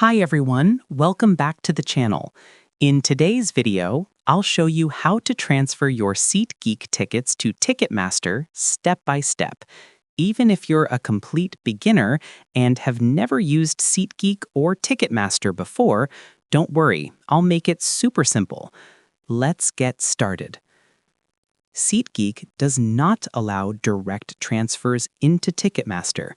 Hi everyone, welcome back to the channel. In today's video, I'll show you how to transfer your Seatgeek tickets to Ticketmaster step by step. Even if you're a complete beginner and have never used Seatgeek or Ticketmaster before, don't worry, I'll make it super simple. Let's get started. Seatgeek does not allow direct transfers into Ticketmaster,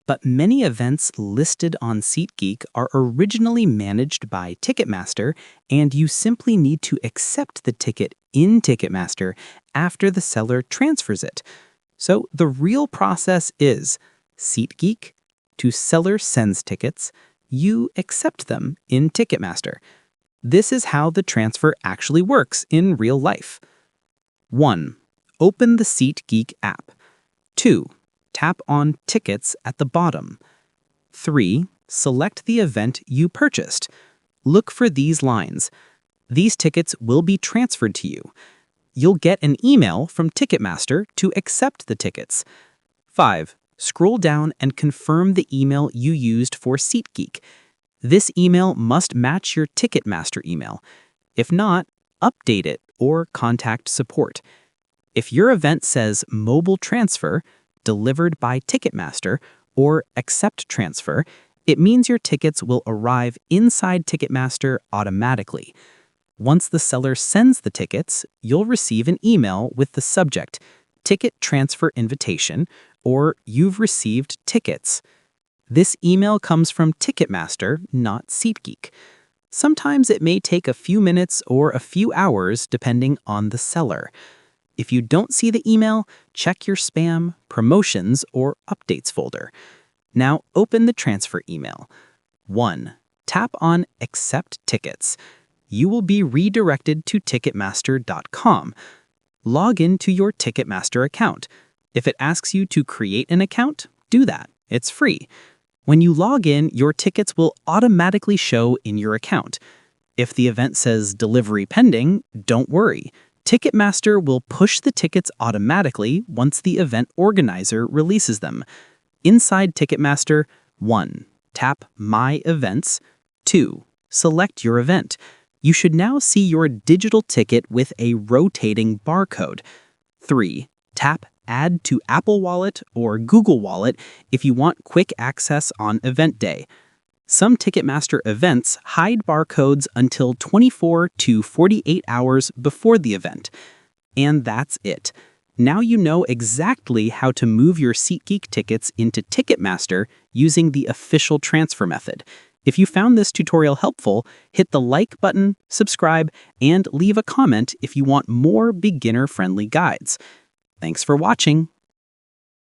but many events listed on Seatgeek are originally managed by Ticketmaster, and you simply need to accept the ticket in Ticketmaster after the seller transfers it. So the real process is Seatgeek to seller sends tickets, you accept them in Ticketmaster. This is how the transfer actually works in real life. 1. Open the Seatgeek app. 2. Tap on Tickets at the bottom. 3. Select the event you purchased. Look for these lines. These tickets will be transferred to you. You'll get an email from Ticketmaster to accept the tickets. 5. Scroll down and confirm the email you used for Seatgeek. This email must match your Ticketmaster email. If not, update it or contact support. If your event says Mobile Transfer, Delivered by Ticketmaster, or Accept Transfer, it means your tickets will arrive inside Ticketmaster automatically. Once the seller sends the tickets, you'll receive an email with the subject, Ticket Transfer Invitation, or You've Received Tickets. This email comes from Ticketmaster, not Seatgeek. Sometimes it may take a few minutes or a few hours depending on the seller. If you don't see the email, check your spam, promotions, or updates folder. Now open the transfer email. 1. Tap on Accept Tickets. You will be redirected to Ticketmaster.com. Log into your Ticketmaster account. If it asks you to create an account, do that. It's free. When you log in, your tickets will automatically show in your account. If the event says Delivery Pending, don't worry. Ticketmaster will push the tickets automatically once the event organizer releases them. Inside Ticketmaster, 1. Tap My Events. 2. Select your event. You should now see your digital ticket with a rotating barcode. 3. Tap Add to Apple Wallet or Google Wallet if you want quick access on event day. Some Ticketmaster events hide barcodes until 24 to 48 hours before the event. And that's it. Now you know exactly how to move your Seatgeek tickets into Ticketmaster using the official transfer method. If you found this tutorial helpful, hit the like button, subscribe, and leave a comment if you want more beginner-friendly guides. Thanks for watching.